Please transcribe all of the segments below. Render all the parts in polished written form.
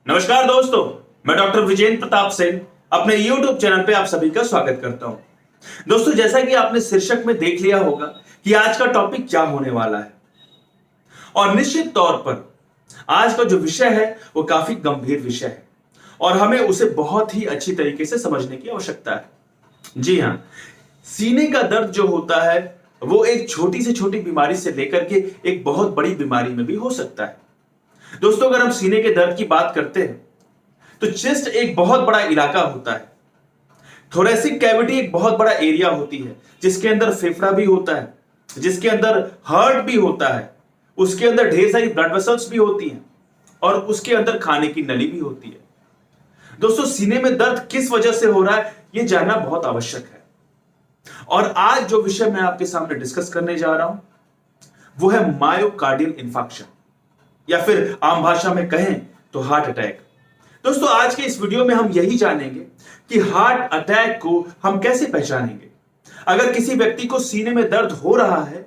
नमस्कार दोस्तों, मैं डॉक्टर विजेंद्र प्रताप सिंह अपने YouTube चैनल पे आप सभी का स्वागत करता हूं। दोस्तों, जैसा कि आपने शीर्षक में देख लिया होगा कि आज का टॉपिक क्या होने वाला है और निश्चित तौर पर आज का जो विषय है वो काफी गंभीर विषय है और हमें उसे बहुत ही अच्छी तरीके से समझने की आवश्यकता है। जी हां, सीने का दर्द जो होता है वो एक छोटी से छोटी बीमारी से लेकर के एक बहुत बड़ी बीमारी में भी हो सकता है। दोस्तों, अगर हम सीने के दर्द की बात करते हैं तो चेस्ट एक बहुत बड़ा इलाका होता है। थोरेसिक कैविटी एक बहुत बड़ा एरिया होती है जिसके अंदर फेफड़ा भी होता है, जिसके अंदर हार्ट भी होता है, उसके अंदर ढेर सारी ब्लड वेसल्स भी होती हैं और उसके अंदर खाने की नली भी होती है। दोस्तों, सीने में दर्द किस वजह से हो रहा है यह जानना बहुत आवश्यक है और आज जो विषय मैं आपके सामने डिस्कस करने जा रहा हूं वो है मायोकार्डियल इंफार्क्शन या फिर आम भाषा में कहें तो हार्ट अटैक। दोस्तों, आज के इस वीडियो में हम यही जानेंगे कि हार्ट अटैक को हम कैसे पहचानेंगे। अगर किसी व्यक्ति को सीने में दर्द हो रहा है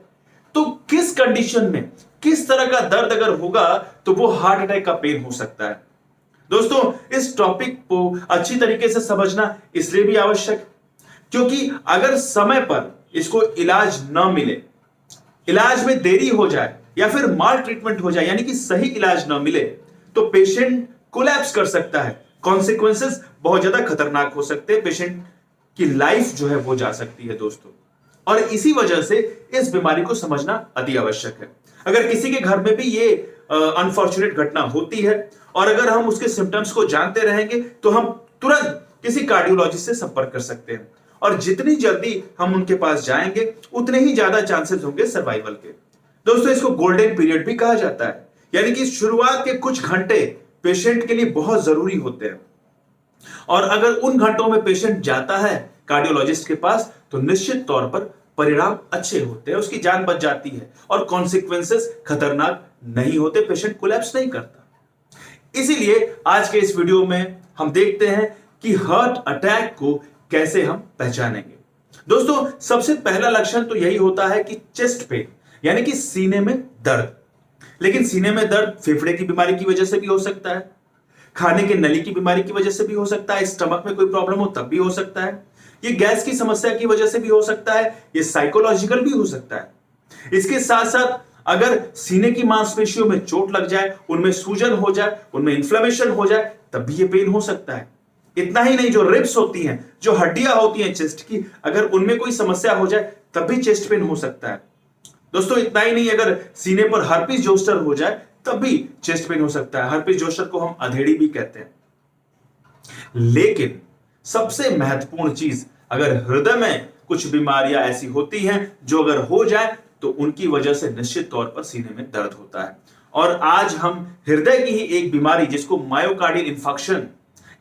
तो किस कंडीशन में किस तरह का दर्द अगर होगा तो वो हार्ट अटैक का पेन हो सकता है। दोस्तों, इस टॉपिक को अच्छी तरीके से समझना इसलिए भी आवश्यक क्योंकि अगर समय पर इसको इलाज न मिले, इलाज में देरी हो जाए या फिर माल ट्रीटमेंट हो जाए यानी कि सही इलाज ना मिले तो पेशेंट कोलैप्स कर सकता है। कॉन्सिक्वेंसेस बहुत ज्यादा खतरनाक हो सकते हैं, पेशेंट की लाइफ जो है वो जा सकती है दोस्तों। और इसी वजह से इस बीमारी को समझना अति आवश्यक है। अगर किसी के घर में भी ये अनफॉर्चुनेट घटना होती है और अगर हम उसके सिम्टम्स को जानते रहेंगे तो हम तुरंत किसी कार्डियोलॉजिस्ट से संपर्क कर सकते हैं और जितनी जल्दी हम उनके पास जाएंगे उतने ही ज्यादा चांसेस होंगे सर्वाइवल के। दोस्तों, इसको गोल्डन पीरियड भी कहा जाता है, यानी कि शुरुआत के कुछ घंटे पेशेंट के लिए बहुत जरूरी होते हैं और अगर उन घंटों में पेशेंट जाता है कार्डियोलॉजिस्ट के पास तो निश्चित तौर पर परिणाम अच्छे होते हैं, उसकी जान बच जाती है और कॉन्सिक्वेंसेस खतरनाक नहीं होते, पेशेंट कोलैप्स नहीं करता। इसीलिए आज के इस वीडियो में हम देखते हैं कि हार्ट अटैक को कैसे हम पहचानेंगे। दोस्तों, सबसे पहला लक्षण तो यही होता है कि चेस्ट पेन यानी कि सीने में दर्द। लेकिन सीने में दर्द फेफड़े की बीमारी की वजह से भी हो सकता है, खाने के नली की बीमारी की वजह से भी हो सकता है, स्टमक में कोई प्रॉब्लम हो तब भी हो सकता है, ये गैस की समस्या की वजह से भी हो सकता है, ये साइकोलॉजिकल भी हो सकता है। इसके साथ साथ अगर सीने की मांसपेशियों में चोट लग जाए, उनमें सूजन हो जाए, उनमें इन्फ्लेमेशन हो जाए तब भी ये पेन हो सकता है। इतना ही नहीं, जो रिब्स होती हैं, जो हड्डियां होती हैं चेस्ट की, अगर उनमें कोई समस्या हो जाए तब भी चेस्ट पेन हो सकता है। दोस्तों, इतना ही नहीं, अगर सीने पर हर्पीस जोस्टर हो जाए तब भी चेस्ट पेन हो सकता है। हर्पीस जोस्टर को हम अधेड़ी भी कहते हैं। लेकिन सबसे महत्वपूर्ण चीज, अगर हृदय में कुछ बीमारियां ऐसी होती हैं जो अगर हो जाए तो उनकी वजह से निश्चित तौर पर सीने में दर्द होता है। और आज हम हृदय की ही एक बीमारी जिसको मायोकार्डियल इंफार्क्शन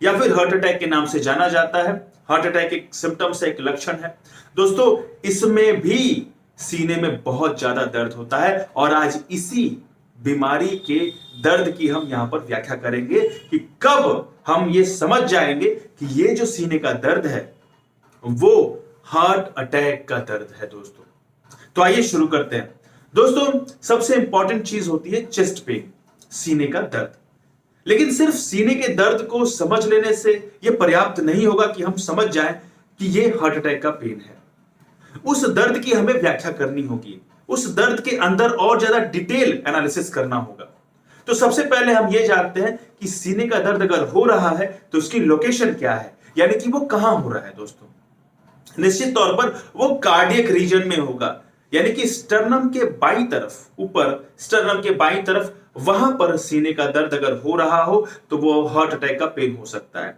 या फिर हार्ट अटैक के नाम से जाना जाता है, हार्ट अटैक एक सिम्टम्स है, एक लक्षण है दोस्तों, इसमें भी सीने में बहुत ज्यादा दर्द होता है और आज इसी बीमारी के दर्द की हम यहां पर व्याख्या करेंगे कि कब हम ये समझ जाएंगे कि ये जो सीने का दर्द है वो हार्ट अटैक का दर्द है दोस्तों। तो आइए शुरू करते हैं। दोस्तों, सबसे इंपॉर्टेंट चीज होती है चेस्ट पेन, सीने का दर्द। लेकिन सिर्फ सीने के दर्द को समझ लेने से यह पर्याप्त नहीं होगा कि हम समझ जाएं कि यह हार्ट अटैक का पेन है। उस दर्द की हमें व्याख्या करनी होगी, उस दर्द के अंदर और ज्यादा डिटेल एनालिसिस करना होगा। तो सबसे पहले हम यह जानते हैं कि सीने का दर्द अगर हो रहा है तो उसकी लोकेशन क्या है, यानी कि वो कहां हो रहा है। दोस्तों, निश्चित तौर पर वो कार्डियक रीजन में होगा, यानी कि स्टर्नम के बाईं तरफ, ऊपर स्टर्नम के बाईं तरफ, वहां पर सीने का दर्द अगर हो रहा हो तो वो हार्ट अटैक का पेन हो सकता है।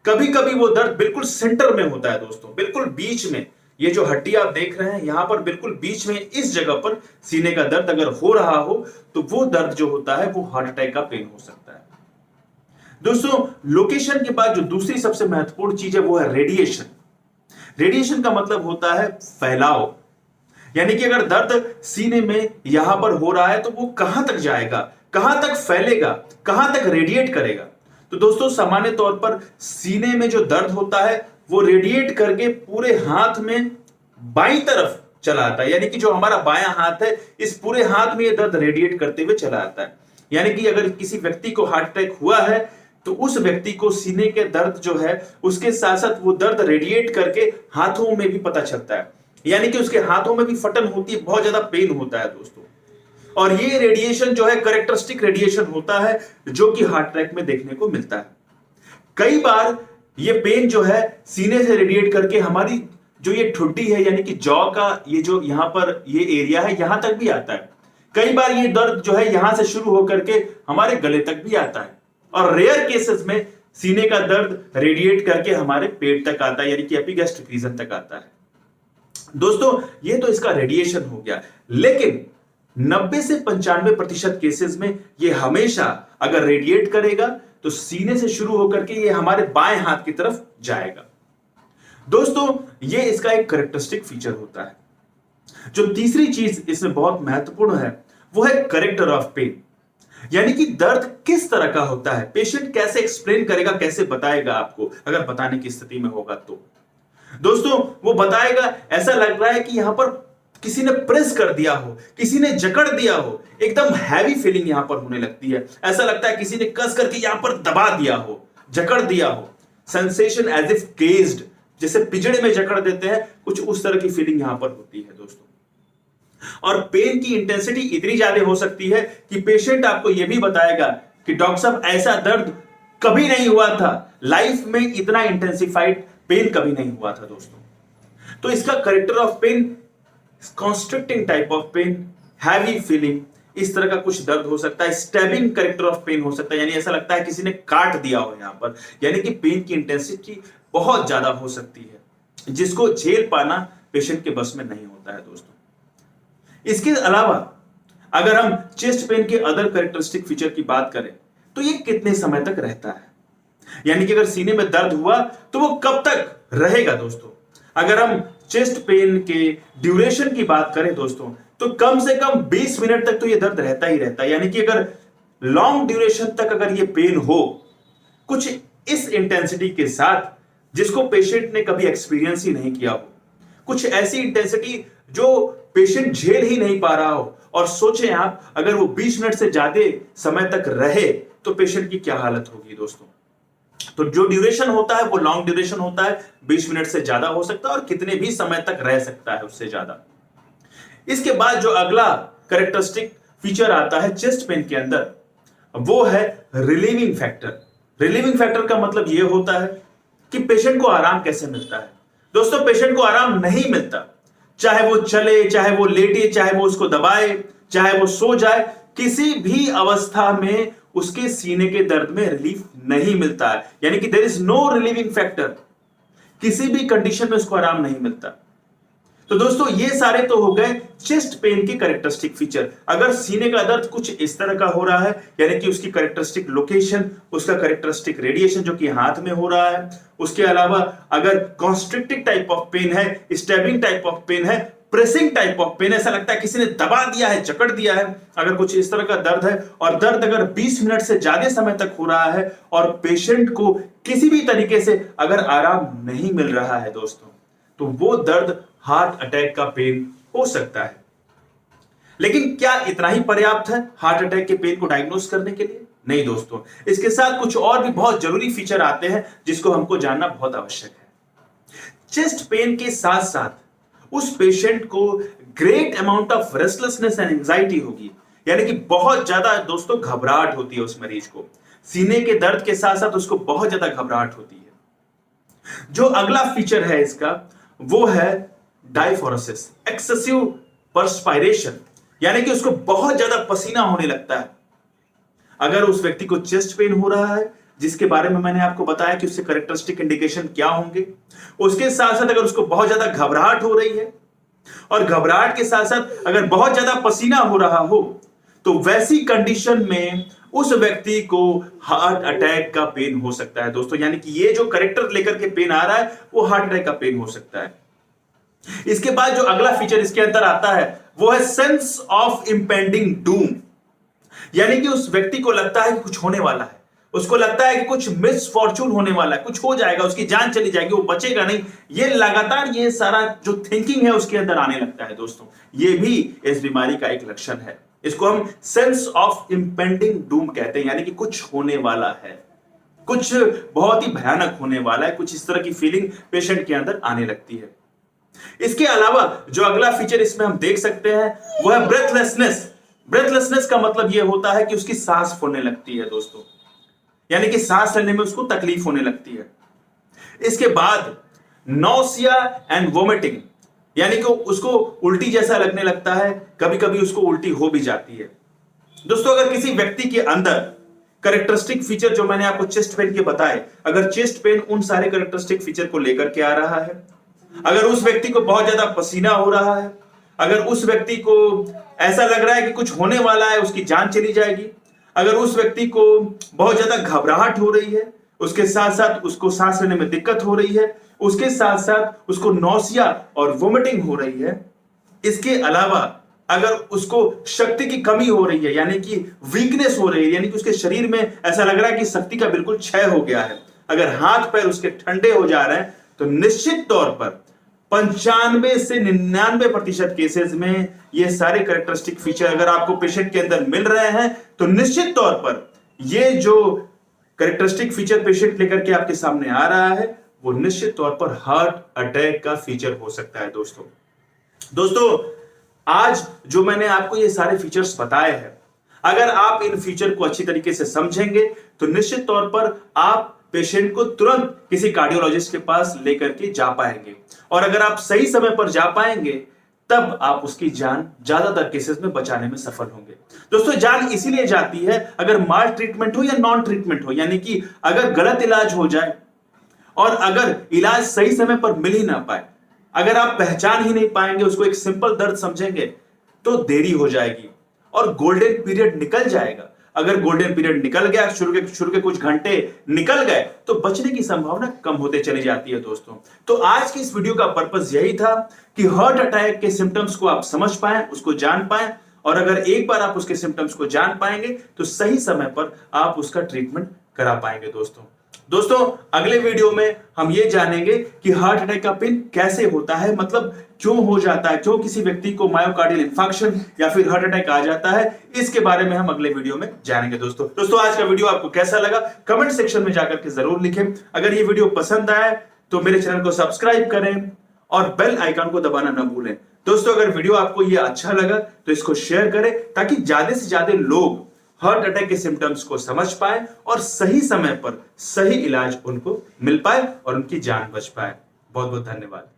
कभी कभी वो दर्द बिल्कुल सेंटर में होता है दोस्तों, बिल्कुल बीच में। ये जो हड्डी आप देख रहे हैं यहां पर बिल्कुल बीच में, इस जगह पर सीने का दर्द अगर हो रहा हो तो वो दर्द जो होता है वो हार्ट अटैक का पेन हो सकता है। दोस्तों, लोकेशन के बाद जो दूसरी सबसे महत्वपूर्ण चीज है वो है रेडिएशन। रेडिएशन का मतलब होता है फैलाव, यानी कि अगर दर्द सीने में यहां पर हो रहा है तो वो कहां तक जाएगा, कहां तक फैलेगा, कहां तक रेडिएट करेगा। तो दोस्तों, सामान्य तौर पर सीने में जो दर्द होता है वो रेडिएट करके पूरे हाथ में बाईं तरफ चला आता है, यानी कि जो हमारा बायां हाथ है इस पूरे हाथ में ये दर्द रेडिएट करते हुए चला आता है। यानी कि अगर किसी व्यक्ति को हार्ट अटैक हुआ है तो उस व्यक्ति को सीने के दर्द जो है उसके साथ साथ वो दर्द रेडिएट करके हाथों में भी पता चलता है, यानी कि उसके हाथों में भी फटन होती है, बहुत ज्यादा पेन होता है दोस्तों। और ये रेडिएशन जो है कैरेक्टरिस्टिक रेडिएशन होता है जो कि हार्ट अटैक में देखने को मिलता है। कई बार ये पेन जो है सीने से रेडिएट करके हमारी जो ये ठुड्डी है यानी कि जॉ का ये जो यहां पर ये एरिया है यहां तक भी आता है। कई बार ये दर्द जो है यहां से शुरू होकर के हमारे गले तक भी आता है, और रेयर केसेस में सीने का दर्द रेडिएट करके हमारे पेट तक आता है यानी कि एपिगैस्ट्रिक रीजन तक आता है। दोस्तों ये तो इसका रेडिएशन हो गया, लेकिन 90 से 95% केसेस में ये हमेशा अगर रेडिएट करेगा तो सीने से शुरू होकर के ये हमारे बाएं हाथ की तरफ जाएगा। दोस्तों ये इसका एक कैरेक्टरिस्टिक फीचर होता है। जो तीसरी चीज इसमें बहुत महत्वपूर्ण है वो है कैरेक्टर ऑफ पेन, यानी कि दर्द किस तरह का होता है, पेशेंट कैसे एक्सप्लेन करेगा, कैसे बताएगा आपको अगर बताने की स्थिति में होगा तो। दोस्तों वो बताएगा ऐसा लग रहा है कि यहां पर किसी ने प्रेस कर दिया हो, किसी ने जकड़ दिया हो, एकदम हैवी फीलिंग यहां पर होने लगती है, ऐसा लगता है किसी ने कस करके यहां पर दबा दिया हो, जकड़ दिया हो, सेंसेशन एज इफ केज्ड, जैसे पिंजड़े में जकड़ देते हैं, कुछ उस तरह की फीलिंग यहां पर होती है दोस्तों। और पेन की इंटेंसिटी इतनी ज्यादा हो सकती है कि पेशेंट आपको यह भी बताएगा कि डॉक्टर साहब ऐसा दर्द कभी नहीं हुआ था, लाइफ में इतना इंटेंसिफाइड पेन कभी नहीं हुआ था दोस्तों। तो इसका character of pain constricting type of pain, heavy feeling, इस तरह का कुछ दर्द हो सकता है। स्टैबिंग कैरेक्टर ऑफ पेन हो सकता है, यानी ऐसा लगता है किसी ने काट दिया हो यहां पर, यानी कि पेन की इंटेंसिटी बहुत ज्यादा हो सकती है जिसको झेल पाना पेशेंट के बस में नहीं होता है दोस्तों। इसके अलावा अगर हम चेस्ट पेन के अदर कैरेक्टरिस्टिक फीचर की बात करें तो ये कितने समय तक रहता है, यानी कि अगर सीने में दर्द हुआ तो वो कब तक रहेगा दोस्तों। अगर हम चेस्ट पेन के ड्यूरेशन की बात करें दोस्तों तो कम से कम 20 मिनट तक तो ये दर्द रहता ही रहता है, यानी कि अगर लॉन्ग ड्यूरेशन तक अगर ये पेन हो कुछ इस इंटेंसिटी के साथ जिसको पेशेंट ने कभी एक्सपीरियंस ही नहीं किया हो, कुछ ऐसी इंटेंसिटी जो पेशेंट झेल ही नहीं पा रहा हो, और सोचें आप अगर वो 20 मिनट से ज्यादा समय तक रहे तो पेशेंट की क्या हालत होगी दोस्तों। तो जो ड्यूरेशन होता है वो लॉन्ग ड्यूरेशन होता है, 20 मिनट से ज्यादा हो सकता है और कितने भी समय तक रह सकता है उससे ज्यादा। इसके बाद जो अगला कैरेक्टरिस्टिक फीचर आता है चेस्ट पेन के अंदर वो है रिलीविंग फैक्टर। रिलीविंग फैक्टर का मतलब यह होता है कि पेशेंट को आराम कैसे मिलता है। दोस्तों पेशेंट को आराम नहीं मिलता, चाहे वो चले, चाहे वो लेटे, चाहे वो उसको दबाए, चाहे वो सो जाए, किसी भी अवस्था में उसके सीने के दर्द में रिलीफ नहीं मिलता है, यानी कि there is no relieving factor, किसी भी कंडीशन में उसको आराम नहीं मिलता। तो दोस्तों ये सारे तो हो गए चेस्ट पेन के कैरेक्टरिस्टिक फीचर। अगर सीने का दर्द कुछ इस तरह का हो रहा है यानी कि उसकी कैरेक्टरिस्टिक लोकेशन, उसका कैरेक्टरिस्टिक रेडिएशन जो कि हाथ में हो रहा है, उसके अलावा अगर कॉन्स्ट्रिक्टिव टाइप ऑफ पेन है, स्टैबिंग टाइप ऑफ पेन है, प्रेसिंग टाइप ऑफ पेन, ऐसा लगता है किसी ने दबा दिया है, जकड़ दिया है, अगर कुछ इस तरह का दर्द है और दर्द अगर 20 मिनट से ज्यादा समय तक हो रहा है और पेशेंट को किसी भी तरीके से अगर आराम नहीं मिल रहा है दोस्तों, तो वो दर्द हार्ट अटैक का पेन हो सकता है। लेकिन क्या इतना ही पर्याप्त है हार्ट अटैक के पेन को डायग्नोस करने के लिए? नहीं दोस्तों, इसके साथ कुछ और भी बहुत जरूरी फीचर आते हैं जिसको हमको जानना बहुत आवश्यक है। चेस्ट पेन के साथ साथ उस पेशेंट को great amount of restlessness and anxiety होगी, यानी कि बहुत ज्यादा दोस्तों घबराहट होती है उस मरीज को। सीने के दर्द के साथ साथ उसको बहुत ज्यादा घबराहट होती है। जो अगला फीचर है इसका वो है डायफोरेसिस, एक्सेसिव पर्सपायरेशन, यानी कि उसको बहुत ज्यादा पसीना होने लगता है। अगर उस व्यक्ति को चेस्ट पेन हो रहा है जिसके बारे में मैंने आपको बताया कि उससे कैरेक्टरिस्टिक इंडिकेशन क्या होंगे, उसके साथ साथ अगर उसको बहुत ज्यादा घबराहट हो रही है और घबराहट के साथ साथ अगर बहुत ज्यादा पसीना हो रहा हो, तो वैसी कंडीशन में उस व्यक्ति को हार्ट अटैक का पेन हो सकता है दोस्तों। यानी कि ये जो कैरेक्टर लेकर के पेन आ रहा है वो हार्ट अटैक का पेन हो सकता है। इसके बाद जो अगला फीचर इसके अंदर आता है वो है सेंस ऑफ इंपेंडिंग डूम, यानी कि उस व्यक्ति को लगता है कि कुछ होने वाला है, उसको लगता है कि कुछ मिसफॉर्चून होने वाला है, कुछ हो जाएगा, उसकी जान चली जाएगी, वो बचेगा नहीं। ये लगातार ये सारा जो थिंकिंग है उसके अंदर आने लगता है दोस्तों। ये भी इस बीमारी का एक लक्षण है। इसको हम सेंस ऑफ इंपेंडिंग डूम कहते हैं, यानी कि कुछ होने वाला है। कुछ बहुत ही भयानक होने वाला है, कुछ इस तरह की फीलिंग पेशेंट के अंदर आने लगती है। इसके अलावा जो अगला फीचर इसमें हम देख सकते हैं वो है ब्रेथलेसनेस। ब्रेथलेसनेस का मतलब यह होता है कि उसकी सांस फूलने लगती है दोस्तों, यानी कि सांस लेने में उसको तकलीफ होने लगती है। इसके बाद नौसिया एंड वोमिटिंग, यानी कि उसको उल्टी जैसा लगने लगता है, कभी कभी उसको उल्टी हो भी जाती है। दोस्तों अगर किसी व्यक्ति के अंदर कैरेक्टरिस्टिक फीचर जो मैंने आपको चेस्ट पेन के बताए, अगर चेस्ट पेन उन सारे कैरेक्टरिस्टिक फीचर को लेकर के आ रहा है, अगर उस व्यक्ति को बहुत ज्यादा पसीना हो रहा है, अगर उस व्यक्ति को ऐसा लग रहा है कि कुछ होने वाला है, उसकी जान चली जाएगी, अगर उस व्यक्ति को बहुत ज्यादा घबराहट हो रही है, उसके साथ साथ उसको सांस लेने में दिक्कत हो रही है, उसके साथ साथ उसको नौसिया और वोमिटिंग हो रही है, इसके अलावा अगर उसको शक्ति की कमी हो रही है, यानी कि वीकनेस हो रही है, यानी कि उसके शरीर में ऐसा लग रहा है कि शक्ति का बिल्कुल क्षय हो गया है, अगर हाथ पैर उसके ठंडे हो जा रहे हैं, तो निश्चित तौर पर 95 से 99% केसेस में ये सारे कैरेक्टरिस्टिक फीचर अगर आपको पेशेंट के अंदर मिल रहे हैं, तो निश्चित तौर पर ये जो कैरेक्टरिस्टिक फीचर पेशेंट लेकर के आपके सामने आ रहा है वो निश्चित तौर पर हार्ट अटैक का फीचर हो सकता है। दोस्तों आज जो मैंने आपको ये सारे फीचर्स बताए हैं, अगर आप इन फीचर को अच्छी तरीके से समझेंगे तो निश्चित तौर पर आप पेशेंट को तुरंत किसी कार्डियोलॉजिस्ट के पास लेकर के जा पाएंगे, और अगर आप सही समय पर जा पाएंगे तब आप उसकी जान ज्यादातर केसेस में बचाने में सफल होंगे। दोस्तों जान इसीलिए जाती है अगर माल ट्रीटमेंट हो या नॉन ट्रीटमेंट हो, यानी कि अगर गलत इलाज हो जाए और अगर इलाज सही समय पर मिल ही ना पाए, अगर आप पहचान ही नहीं पाएंगे, उसको एक सिंपल दर्द समझेंगे तो देरी हो जाएगी और गोल्डन पीरियड निकल जाएगा। अगर गोल्डन पीरियड निकल गया, शुरू के कुछ घंटे निकल गए, तो बचने की संभावना कम होते चली जाती है दोस्तों। तो आज की इस वीडियो का पर्पस यही था कि हार्ट अटैक के सिम्टम्स को आप समझ पाएं, उसको जान पाएं, और अगर एक बार आप उसके सिम्टम्स को जान पाएंगे तो सही समय पर आप उसका ट्रीटमेंट करा पाएंगे। दोस्तों अगले वीडियो में हम ये जानेंगे कि हार्ट अटैक का पेन कैसे होता है, मतलब क्यों हो जाता है, क्यों किसी व्यक्ति को मायोकार्डियल इंफार्क्शन या फिर हार्ट अटैक आ जाता है, इसके बारे में हम अगले वीडियो में जानेंगे। दोस्तों आज का वीडियो आपको कैसा लगा कमेंट सेक्शन में जाकर के जरूर लिखें। अगर ये वीडियो पसंद आए तो मेरे चैनल को सब्सक्राइब करें और बेल आइकन को दबाना न भूलें। दोस्तों अगर वीडियो आपको ये अच्छा लगा तो इसको शेयर करें ताकि ज्यादा से ज्यादा लोग हार्ट अटैक के सिम्टम्स को समझ पाए और सही समय पर सही इलाज उनको मिल पाए और उनकी जान बच पाए। बहुत बहुत धन्यवाद।